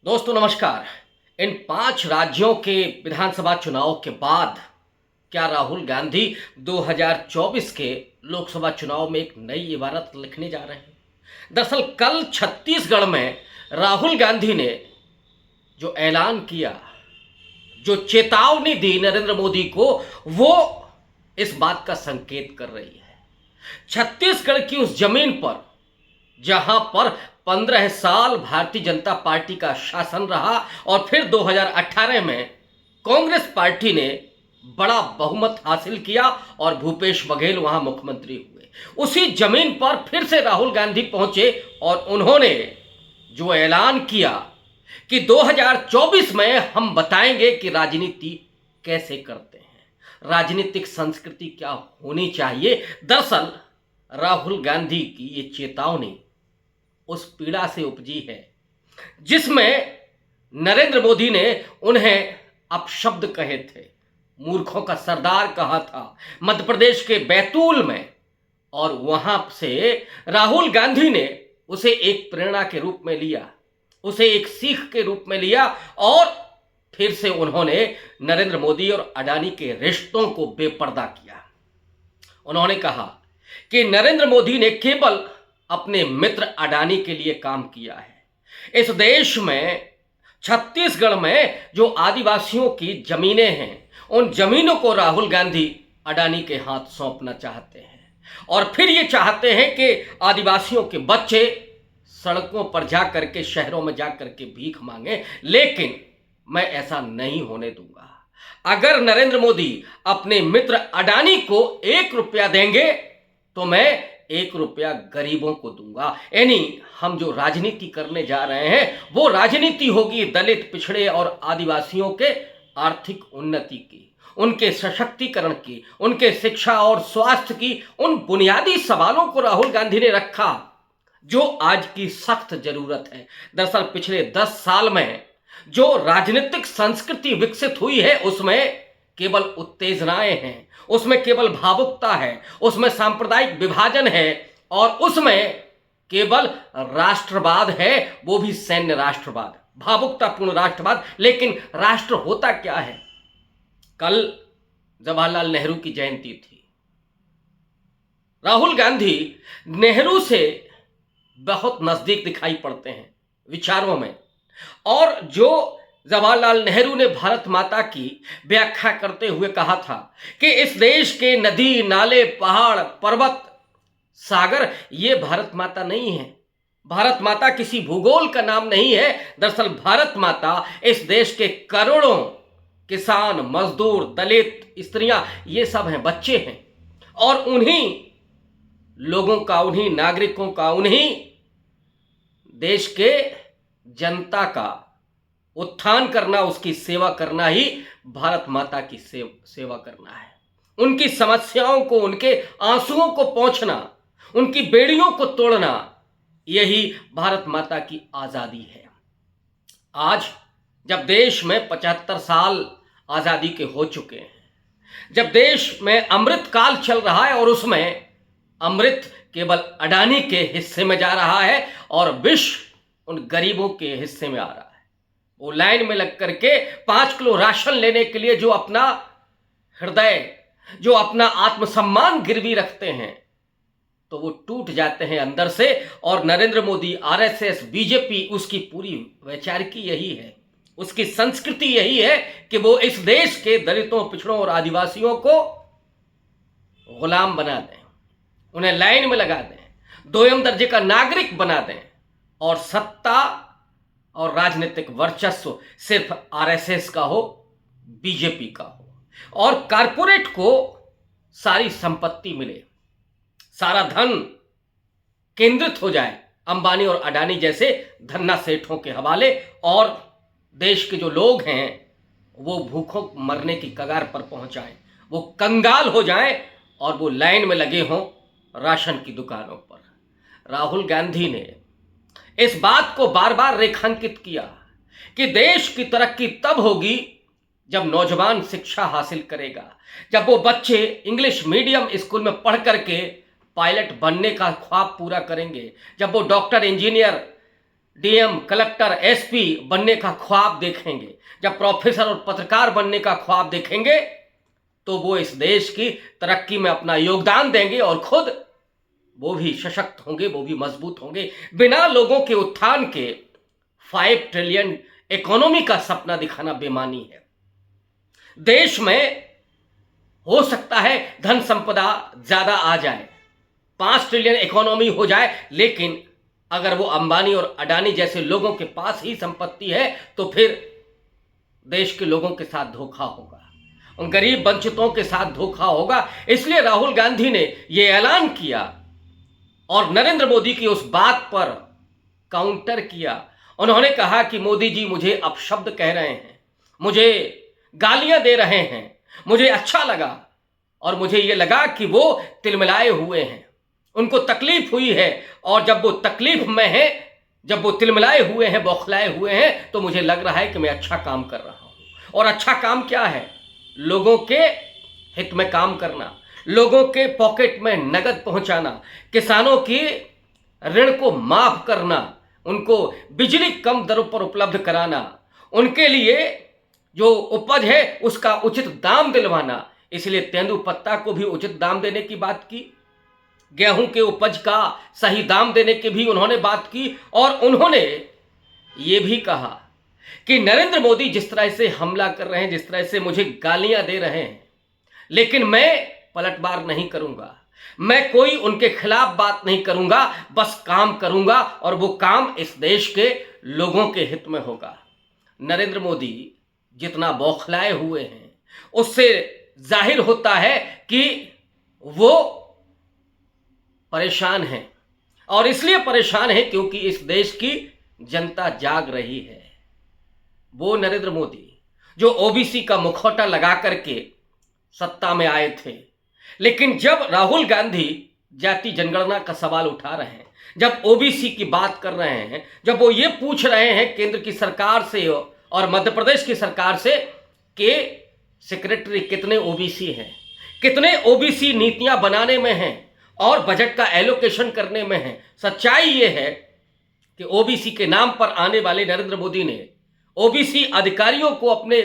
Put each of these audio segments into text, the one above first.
दोस्तों नमस्कार। इन 5 राज्यों के विधानसभा चुनाव के बाद क्या राहुल गांधी 2024 के लोकसभा चुनाव में एक नई इबारत लिखने जा रहे हैं? दरअसल कल छत्तीसगढ़ में राहुल गांधी ने जो ऐलान किया, जो चेतावनी दी नरेंद्र मोदी को, वो इस बात का संकेत कर रही है। छत्तीसगढ़ की उस जमीन पर जहां पर 15 साल भारतीय जनता पार्टी का शासन रहा और फिर 2018 में कांग्रेस पार्टी ने बड़ा बहुमत हासिल किया और भूपेश बघेल वहां मुख्यमंत्री हुए। उसी जमीन पर फिर से राहुल गांधी पहुंचे और उन्होंने जो ऐलान किया कि 2024 में हम बताएंगे कि राजनीति कैसे करते हैं, राजनीतिक संस्कृति क्या होनी चाहिए। दरअसल राहुल गांधी की ये चेतावनी उस पीड़ा से उपजी है जिसमें नरेंद्र मोदी ने उन्हें अपशब्द कहे थे, मूर्खों का सरदार कहा था मध्य प्रदेश के बैतूल में, और वहां से राहुल गांधी ने उसे एक प्रेरणा के रूप में लिया, उसे एक सीख के रूप में लिया और फिर से उन्होंने नरेंद्र मोदी और अडानी के रिश्तों को बेपर्दा किया। उन्होंने कहा कि नरेंद्र मोदी ने केवल अपने मित्र अडानी के लिए काम किया है। इस देश में छत्तीसगढ़ में जो आदिवासियों की जमीनें हैं, उन जमीनों को राहुल गांधी अडानी के हाथ सौंपना चाहते हैं और फिर ये चाहते हैं कि आदिवासियों के बच्चे सड़कों पर जा करके, शहरों में जा करके भीख मांगे, लेकिन मैं ऐसा नहीं होने दूंगा। अगर नरेंद्र मोदी अपने मित्र अडानी को 1 रुपया देंगे तो मैं 1 रुपया गरीबों को दूंगा। यानी हम जो राजनीति करने जा रहे हैं वो राजनीति होगी दलित, पिछड़े और आदिवासियों के आर्थिक उन्नति की, उनके सशक्तिकरण की, उनके शिक्षा और स्वास्थ्य की। उन बुनियादी सवालों को राहुल गांधी ने रखा जो आज की सख्त जरूरत है। दरअसल पिछले 10 साल में जो राजनीतिक संस्कृति विकसित हुई है उसमें केवल उत्तेजनाएं हैं, उसमें केवल भावुकता है, उसमें सांप्रदायिक विभाजन है और उसमें केवल राष्ट्रवाद है, वो भी सैन्य राष्ट्रवाद, भावुकतापूर्ण राष्ट्रवाद। लेकिन राष्ट्र होता क्या है? कल जवाहरलाल नेहरू की जयंती थी। राहुल गांधी नेहरू से बहुत नजदीक दिखाई पड़ते हैं विचारों में, और जो जवाहरलाल नेहरू ने भारत माता की व्याख्या करते हुए कहा था कि इस देश के नदी, नाले, पहाड़, पर्वत, सागर ये भारत माता नहीं है। भारत माता किसी भूगोल का नाम नहीं है। दरअसल भारत माता इस देश के करोड़ों किसान, मजदूर, दलित, स्त्रियां, ये सब हैं, बच्चे हैं, और उन्हीं लोगों का, उन्हीं नागरिकों का, उन्हीं देश के जनता का उत्थान करना, उसकी सेवा करना ही भारत माता की सेवा करना है। उनकी समस्याओं को, उनके आंसुओं को पोंछना, उनकी बेड़ियों को तोड़ना, यही भारत माता की आजादी है। आज जब देश में 75 साल आजादी के हो चुके हैं, जब देश में अमृत काल चल रहा है और उसमें अमृत केवल अडानी के हिस्से में जा रहा है और विष उन गरीबों के हिस्से में आ रहा है। वो लाइन में लग करके 5 किलो राशन लेने के लिए जो अपना हृदय, जो अपना आत्मसम्मान गिरवी रखते हैं, तो वो टूट जाते हैं अंदर से। और नरेंद्र मोदी, आरएसएस, बीजेपी, उसकी पूरी वैचारिकी यही है, उसकी संस्कृति यही है कि वो इस देश के दलितों, पिछड़ों और आदिवासियों को गुलाम बना दें, उन्हें लाइन में लगा दें, 2ym दर्जे का नागरिक बना दें, और सत्ता और राजनीतिक वर्चस्व सिर्फ आरएसएस का हो, बीजेपी का हो, और कारपोरेट को सारी संपत्ति मिले, सारा धन केंद्रित हो जाए अंबानी और अडानी जैसे धन्ना सेठों के हवाले, और देश के जो लोग हैं वो भूखों मरने की कगार पर पहुंचाए, वो कंगाल हो जाएं और वो लाइन में लगे हों राशन की दुकानों पर। राहुल गांधी ने इस बात को बार बार रेखांकित किया कि देश की तरक्की तब होगी जब नौजवान शिक्षा हासिल करेगा, जब वो बच्चे इंग्लिश मीडियम स्कूल में पढ़ करके पायलट बनने का ख्वाब पूरा करेंगे, जब वो doctor, engineer, DM, collector, SP बनने का ख्वाब देखेंगे, जब प्रोफेसर और पत्रकार बनने का ख्वाब देखेंगे, तो वो इस देश की तरक्की में अपना योगदान देंगे और खुद वो भी सशक्त होंगे, वो भी मजबूत होंगे। बिना लोगों के उत्थान के 5 ट्रिलियन इकोनॉमी का सपना दिखाना बेमानी है। देश में हो सकता है धन संपदा ज्यादा आ जाए, 5 ट्रिलियन इकोनॉमी हो जाए, लेकिन अगर वो अंबानी और अडानी जैसे लोगों के पास ही संपत्ति है तो फिर देश के लोगों के साथ धोखा होगा, उन गरीब वंचितों के साथ धोखा होगा। इसलिए राहुल गांधी ने यह ऐलान किया और नरेंद्र मोदी की उस बात पर काउंटर किया। उन्होंने कहा कि मोदी जी मुझे अपशब्द कह रहे हैं, मुझे गालियां दे रहे हैं, मुझे अच्छा लगा और मुझे यह लगा कि वो तिलमिलाए हुए हैं, उनको तकलीफ हुई है, और जब वो तकलीफ में है, जब वो तिलमिलाए हुए हैं, बौखलाए हुए हैं, तो मुझे लग रहा है कि मैं अच्छा काम कर रहा हूं। और अच्छा काम क्या है? लोगों के हित में काम करना, लोगों के पॉकेट में नगद पहुंचाना, किसानों की ऋण को माफ करना, उनको बिजली कम दरों पर उपलब्ध कराना, उनके लिए जो उपज है उसका उचित दाम दिलवाना। इसलिए तेंदुपत्ता को भी उचित दाम देने की बात की, गेहूं के उपज का सही दाम देने की भी उन्होंने बात की, और उन्होंने ये भी कहा कि नरेंद्र मोदी जिस तरह से हमला कर रहे हैं, जिस तरह से मुझे गालियां दे रहे हैं, लेकिन मैं पलटवार नहीं करूंगा, मैं कोई उनके खिलाफ बात नहीं करूंगा, बस काम करूंगा और वो काम इस देश के लोगों के हित में होगा। नरेंद्र मोदी जितना बौखलाए हुए हैं, उससे जाहिर होता है कि वो परेशान हैं, और इसलिए परेशान है क्योंकि इस देश की जनता जाग रही है। वो नरेंद्र मोदी जो ओबीसी का मुखौटा लगा करके सत्ता में आए थे, लेकिन जब राहुल गांधी जाति जनगणना का सवाल उठा रहे हैं, जब ओबीसी की बात कर रहे हैं, जब वो ये पूछ रहे हैं केंद्र की सरकार से और मध्य प्रदेश की सरकार से कि सेक्रेटरी कितने ओबीसी हैं, कितने ओबीसी नीतियां बनाने में हैं और बजट का एलोकेशन करने में है। सच्चाई ये है कि ओबीसी के नाम पर आने वाले नरेंद्र मोदी ने ओबीसी अधिकारियों को अपने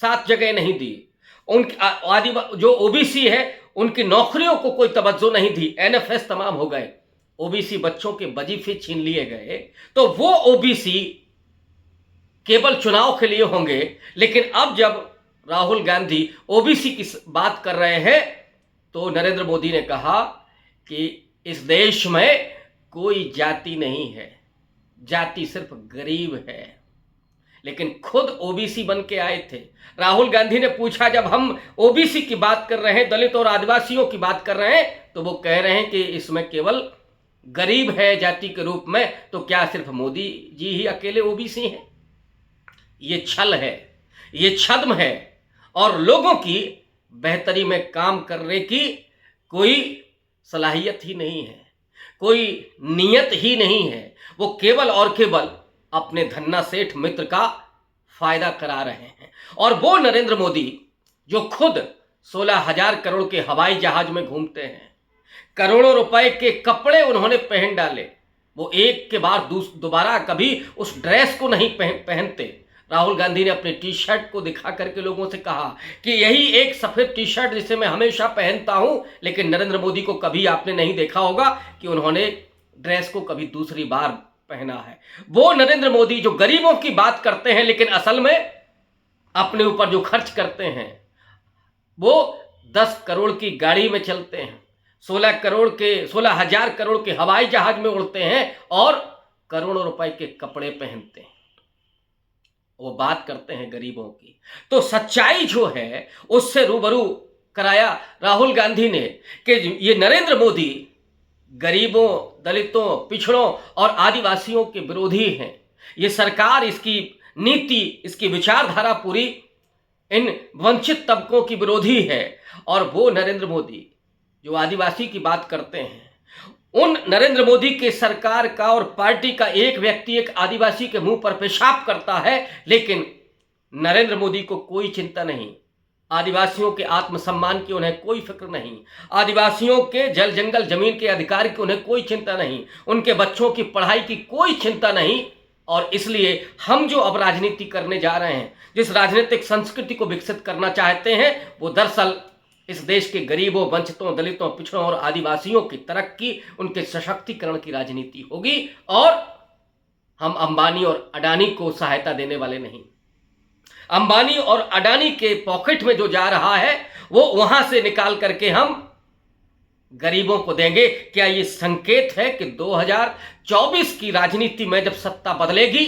साथ जगह नहीं दी, उनकी जो ओबीसी है उनकी नौकरियों को कोई तवज्जो नहीं दी, एनएफएस तमाम हो गए, ओबीसी बच्चों के वजीफे छीन लिए गए। तो वो ओबीसी केवल चुनाव के लिए होंगे, लेकिन अब जब राहुल गांधी ओबीसी की बात कर रहे हैं तो नरेंद्र मोदी ने कहा कि इस देश में कोई जाति नहीं है, जाति सिर्फ गरीब है। लेकिन खुद ओबीसी बन के आए थे। राहुल गांधी ने पूछा, जब हम ओबीसी की बात कर रहे हैं, दलित और आदिवासियों की बात कर रहे हैं, तो वो कह रहे हैं कि इसमें केवल गरीब है जाति के रूप में, तो क्या सिर्फ मोदी जी ही अकेले ओबीसी हैं? ये छल है, ये छद्म है, और लोगों की बेहतरी में काम करने की कोई सलाहियत ही नहीं है, कोई नीयत ही नहीं है। वो केवल और केवल अपने धन्ना सेठ मित्र का फायदा करा रहे हैं। और वो नरेंद्र मोदी जो खुद 16,000 करोड़ के हवाई जहाज में घूमते हैं, करोड़ों रुपए के कपड़े उन्होंने पहन डाले, वो एक के बाद दोबारा कभी उस ड्रेस को नहीं पहनते। राहुल गांधी ने अपने टी शर्ट को दिखा करके लोगों से कहा कि यही एक सफेद टी शर्ट जिसे मैं हमेशा पहनता हूं, लेकिन नरेंद्र मोदी को कभी आपने नहीं देखा होगा कि उन्होंने ड्रेस को कभी दूसरी बार पहना है। वो नरेंद्र मोदी जो गरीबों की बात करते हैं, लेकिन असल में अपने ऊपर जो खर्च करते हैं, वो 10 करोड़ की गाड़ी में चलते हैं, 16,000 करोड़ के हवाई जहाज में उड़ते हैं और करोड़ों रुपए के कपड़े पहनते हैं। वो बात करते हैं गरीबों की। तो सच्चाई जो है उससे रूबरू कराया राहुल गांधी ने कि ये नरेंद्र मोदी गरीबों, दलितों, पिछड़ों और आदिवासियों के विरोधी हैं। ये सरकार, इसकी नीति, इसकी विचारधारा पूरी इन वंचित तबकों की विरोधी है। और वो नरेंद्र मोदी जो आदिवासी की बात करते हैं, उन नरेंद्र मोदी के सरकार का और पार्टी का एक व्यक्ति एक आदिवासी के मुंह पर पेशाब करता है, लेकिन नरेंद्र मोदी को कोई चिंता नहीं, आदिवासियों के आत्मसम्मान की उन्हें कोई फिक्र नहीं, आदिवासियों के जल जंगल जमीन के अधिकार की उन्हें कोई चिंता नहीं, उनके बच्चों की पढ़ाई की कोई चिंता नहीं। और इसलिए हम जो अब राजनीति करने जा रहे हैं, जिस राजनीतिक संस्कृति को विकसित करना चाहते हैं, वो दरअसल इस देश के गरीबों, वंचितों, दलितों, पिछड़ों और आदिवासियों की तरक्की, उनके सशक्तिकरण की राजनीति होगी। और हम अंबानी और अडानी को सहायता देने वाले नहीं। अंबानी और अडानी के पॉकेट में जो जा रहा है वो वहां से निकाल करके हम गरीबों को देंगे। क्या ये संकेत है कि 2024 की राजनीति में जब सत्ता बदलेगी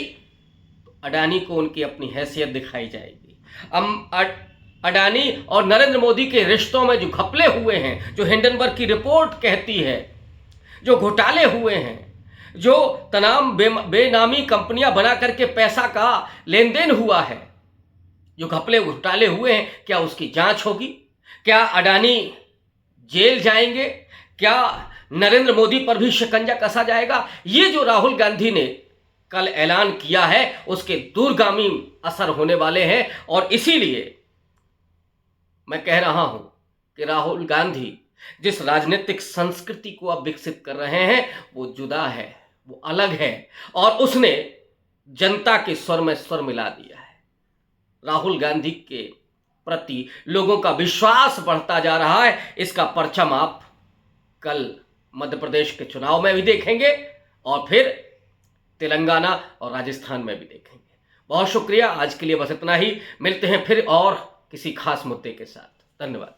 तो अडानी को उनकी अपनी हैसियत दिखाई जाएगी? अडानी और नरेंद्र मोदी के रिश्तों में जो घपले हुए हैं, जो हिंडनबर्ग की रिपोर्ट कहती है, जो घोटाले हुए हैं, जो तमाम बेनामी कंपनियां बना करके पैसा का लेन देन हुआ है, जो घपले घोटाले हुए हैं, क्या उसकी जांच होगी? क्या अडानी जेल जाएंगे? क्या नरेंद्र मोदी पर भी शिकंजा कसा जाएगा? ये जो राहुल गांधी ने कल ऐलान किया है उसके दूरगामी असर होने वाले हैं। और इसीलिए मैं कह रहा हूं कि राहुल गांधी जिस राजनीतिक संस्कृति को अब विकसित कर रहे हैं वो जुदा है, वो अलग है, और उसने जनता के स्वर में स्वर मिला दिया है। राहुल गांधी के प्रति लोगों का विश्वास बढ़ता जा रहा है। इसका परचम आप कल मध्य प्रदेश के चुनाव में भी देखेंगे और फिर तेलंगाना और राजस्थान में भी देखेंगे। बहुत शुक्रिया। आज के लिए बस इतना ही। मिलते हैं फिर और किसी खास मुद्दे के साथ। धन्यवाद।